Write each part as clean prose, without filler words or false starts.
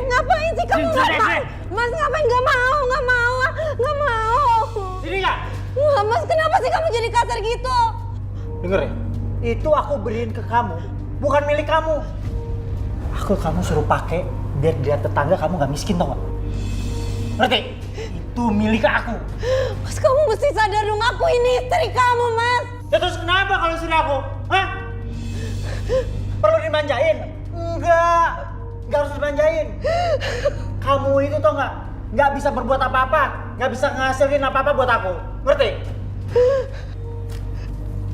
Ngapain sih kamu nggak mau? Mas ngapain nggak mau? Nggak mau. Sini nggak? Wah, Mas kenapa sih kamu jadi kasar gitu? Dengar ya, itu aku beriin ke kamu, bukan milik kamu. Aku kamu suruh pakai biar dilihat tetangga kamu nggak miskin tau nggak? Ngerti? Itu milik aku. Mas kamu mesti sadar dong, aku ini istri kamu, Mas. Ya terus kenapa kalau istri aku? Hah? Perlu dimanjain? Enggak harus dimanjain. Kamu itu tau nggak bisa berbuat apa-apa, nggak bisa ngasilin apa-apa buat aku. Ngerti?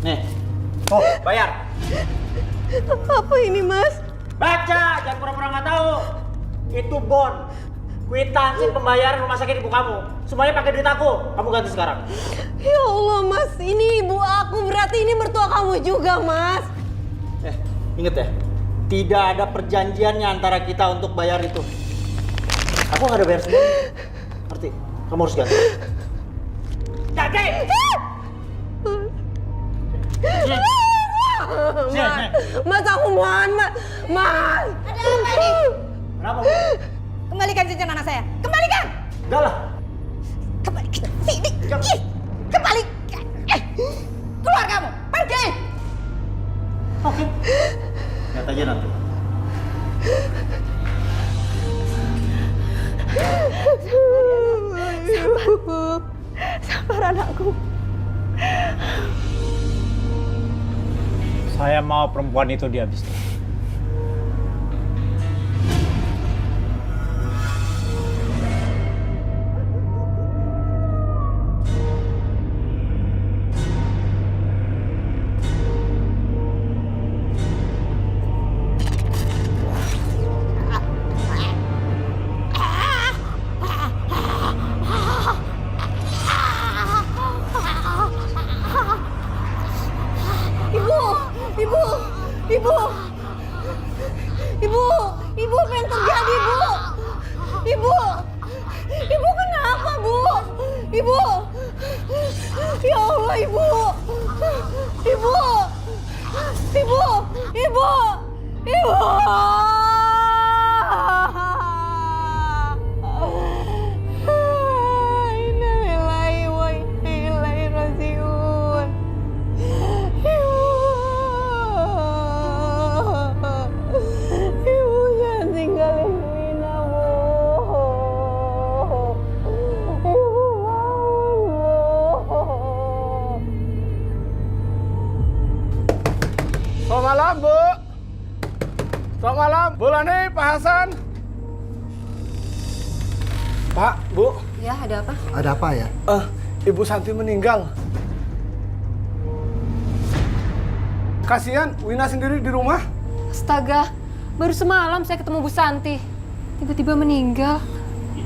Nih, oh bayar. Apa ini, Mas? Baca, jangan pura-pura nggak tahu. Itu bond, kwitansi pembayaran rumah sakit ibu kamu. Semuanya pakai duit aku. Kamu ganti sekarang. Ya Allah, Mas, ini ibu aku, berarti ini mertua kamu juga, Mas. Ingat ya, tidak ada perjanjiannya antara kita untuk bayar itu. Aku nggak ada bayar semua. Ngerti? Kamu harus ganti. Ganti! Mas, aku mohon, Mas. Ada apa ini? Kenapa? Kembalikan cincin anak saya. Kembalikan. Enggak lah. Kembalikan. Sini. Ih, kembalikan. Keluar kamu. Pergi. Oke. Lihat aja nanti. Sabar anakku. Saya mau perempuan itu dihabiskan. Ibu, apa yang terjadi, Bu? Ibu kenapa, Bu? Ibu, ya Allah, Ibu. Innalillahi wa inna ilaihi raji'un. Ibu jangan tinggalin Wina, Bu. Ibu bangun, Bu. Selamat malam, Bu. Selamat malam, Bu Lani, Pak Hasan. Pak, Bu. Ya, ada apa? Ada apa ya? Ibu Santi meninggal. Kasihan, Wina sendiri di rumah. Astaga, baru semalam saya ketemu Bu Santi. Tiba-tiba meninggal.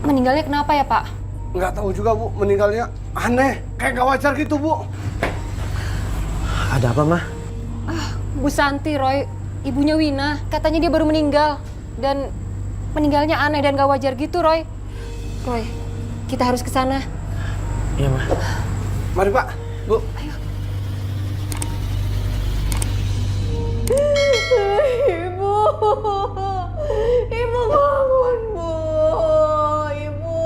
Meninggalnya kenapa ya, Pak? Nggak tahu juga, Bu. Meninggalnya aneh. Kayak nggak wajar gitu, Bu. Ada apa, Mah? Bu Santi, Roy, ibunya Wina. Katanya dia baru meninggal. Dan meninggalnya aneh dan gak wajar gitu, Roy. Roy, kita harus ke sana. Iya, Mah. Mari, Pak. Bu. Ibu bangun, Bu. Ibu.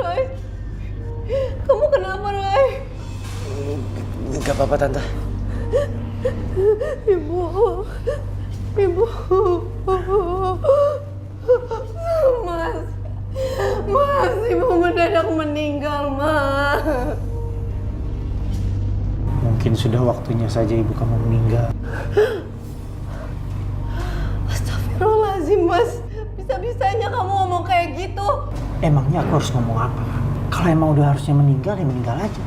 Roy, kamu kenapa, Roy? Gak apa-apa, Tante. Ibu. Mas, Ibu mendadak meninggal, Mas. Mungkin sudah waktunya saja ibu kamu meninggal. Astagfirullahaladzim, Mas. Bisa-bisanya kamu ngomong kayak gitu. Emangnya aku harus ngomong apa? Kalau emang udah harusnya meninggal, ya meninggal aja.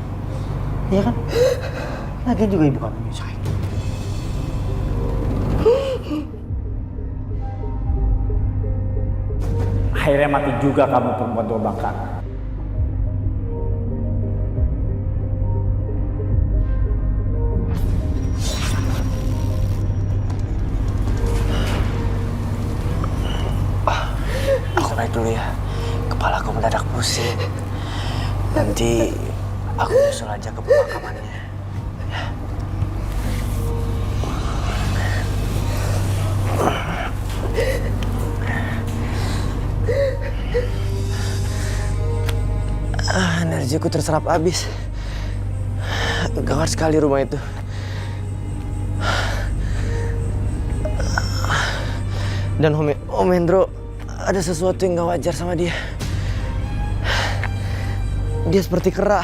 Iya kan? Lagian juga ibu kamu nyusahin. Akhirnya mati juga kamu perempuan tua bangka. Aku naik dulu ya. Kepalaku mendadak pusing. Nanti aku nyusul aja ke pemakamannya. Energiku terserap habis. Gawat sekali rumah itu. Dan Om Hendro, ada sesuatu yang gak wajar sama dia. Dia seperti kera.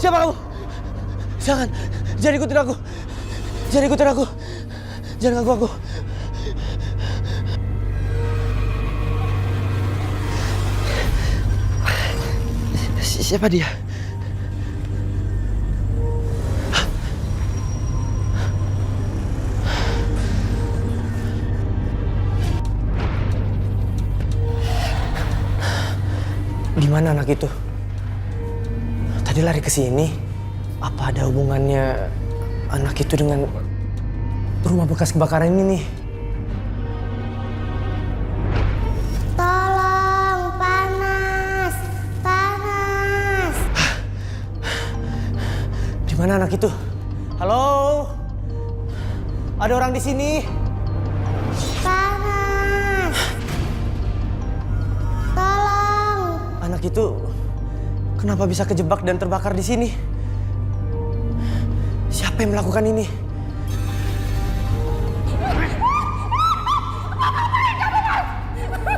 Siapa kamu? Jangan ikutin aku. Jangan ikutin aku. Jangan ganggu aku. Siapa dia? Di mana anak itu? Tadi lari ke sini. Apa ada hubungannya anak itu dengan rumah bekas kebakaran ini nih? Tolong, panas, panas. Di mana anak itu? Halo? Ada orang di sini? Panas. Tolong. Anak itu kenapa bisa kejebak dan terbakar di sini? Siapa yang melakukan ini?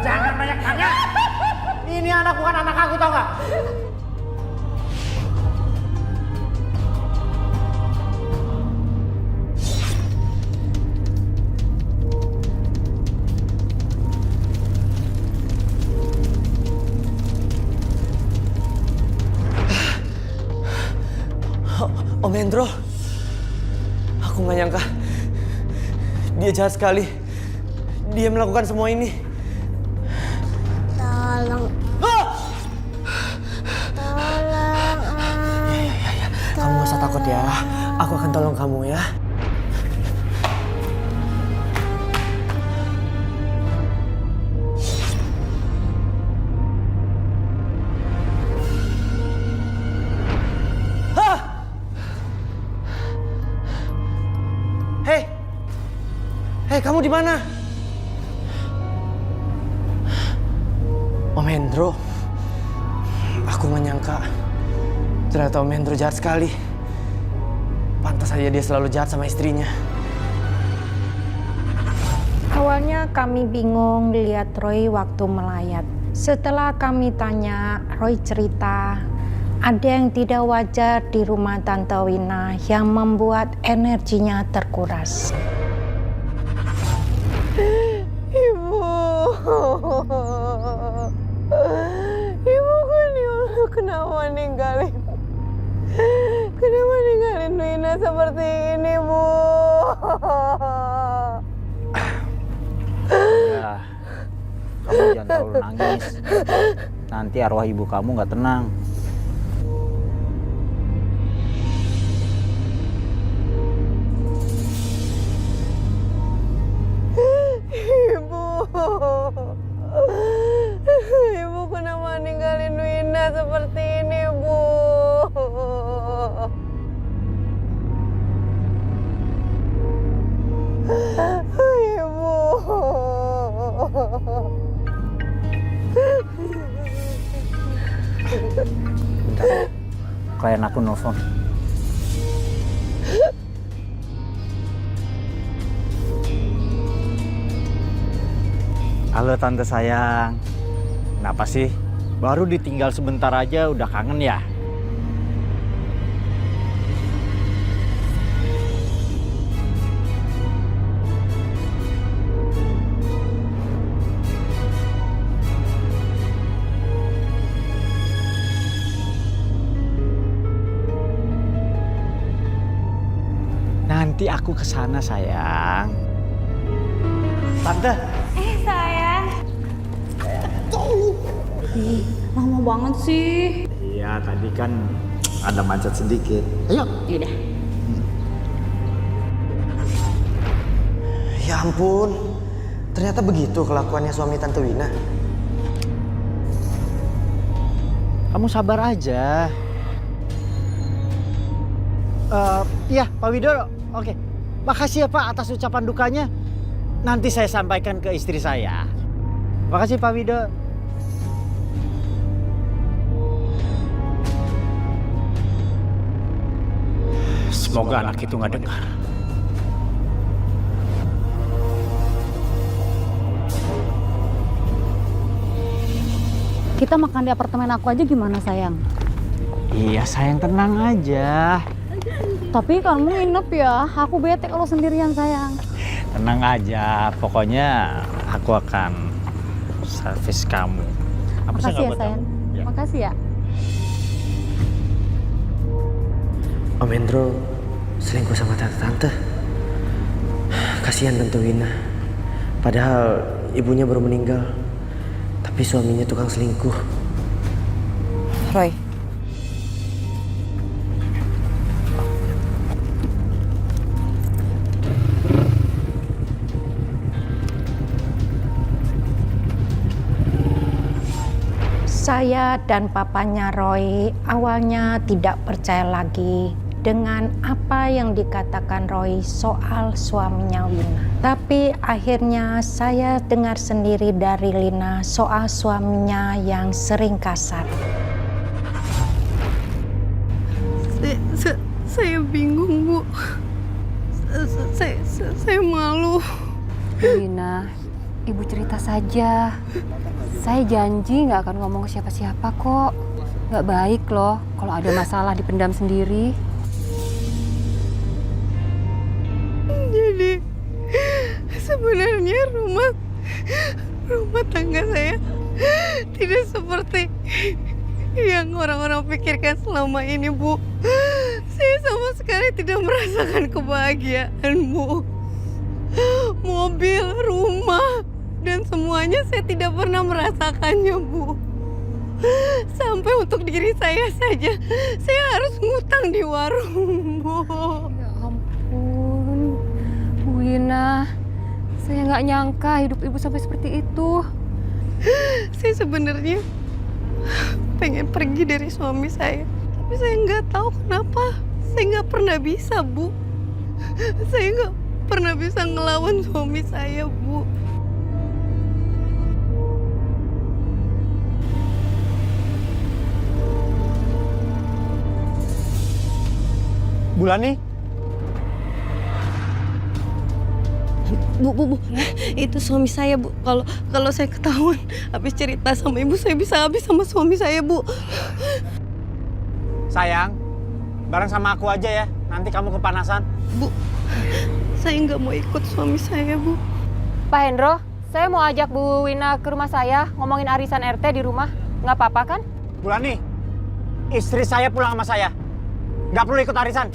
Jangan banyak tanya. Ini anak bukan anak aku, tau gak? Om Hendro, aku nggak nyangka dia jahat sekali. Dia melakukan semua ini. Tolong. Tolong. Kamu nggak usah takut ya. Aku akan tolong kamu ya. Hei, kamu di mana? Om Hendro, aku nggak nyangka. Ternyata Om Hendro jahat sekali. Pantas saja dia selalu jahat sama istrinya. Awalnya kami bingung lihat Roy waktu melayat. Setelah kami tanya, Roy cerita ada yang tidak wajar di rumah Tante Wina yang membuat energinya terkuras. Ibu kenapa ninggalin Wina seperti ini, Bu? Ya, kamu jangan terlalu nangis. Nanti arwah ibu kamu nggak tenang. Ibu kenapa ninggalin Wina seperti ini, Bu? Ibu. Bentar, klien aku nelfon. Halo tante sayang, kenapa sih? Baru ditinggal sebentar aja udah kangen ya? Nanti aku kesana sayang. Tante. Sayang. Lama banget sih. Iya, tadi kan ada macet sedikit. Ayo. Yaudah. Ya ampun, ternyata begitu kelakuannya suami Tante Wina. Kamu sabar aja. Iya, Pak Widodo. Oke. Makasih ya Pak atas ucapan dukanya. Nanti saya sampaikan ke istri saya. Makasih Pak Widodo. Semoga anak itu nggak dengar. Kita makan di apartemen aku aja gimana sayang? Iya sayang, tenang aja. Tapi kamu nginep ya, aku bete kalau sendirian sayang. Tenang aja, pokoknya aku akan servis kamu. Apa sih Makasih nggak ya buat sayang. kamu? Ya. Makasih ya. Om Hendro selingkuh sama tante-tante. Kasihan Tante Wina. Padahal ibunya baru meninggal. Tapi suaminya tukang selingkuh. Roy. Saya dan papanya Roy awalnya tidak percaya lagi dengan apa yang dikatakan Roy soal suaminya Wina. Tapi akhirnya saya dengar sendiri dari Lina soal suaminya yang sering kasar. Saya bingung, Bu. Saya malu. Wina, Ibu cerita saja. Saya janji nggak akan ngomong ke siapa-siapa kok. Nggak baik loh kalau ada masalah dipendam sendiri. Jadi sebenarnya rumah tangga saya tidak seperti yang orang-orang pikirkan selama ini, Bu. Saya sama sekali tidak merasakan kebahagiaan, Bu. Mobil, rumah, dan semuanya saya tidak pernah merasakannya, Bu. Sampai untuk diri saya saja, saya harus ngutang di warung, Bu. Ya ampun, Bu Wina, saya nggak nyangka hidup Ibu sampai seperti itu. Saya sebenarnya pengen pergi dari suami saya, tapi saya nggak tahu kenapa. Saya nggak pernah bisa, Bu. Saya nggak pernah bisa ngelawan suami saya, Bu. Bulani? Bu, itu suami saya, Bu. Kalau saya ketahuan habis cerita sama ibu, saya bisa habis sama suami saya, Bu. Sayang, bareng sama aku aja ya. Nanti kamu kepanasan. Bu, saya nggak mau ikut suami saya, Bu. Pak Hendro, saya mau ajak Bu Wina ke rumah saya ngomongin arisan RT di rumah. Nggak apa-apa kan? Bulani, istri saya pulang sama saya. Nggak perlu ikut arisan.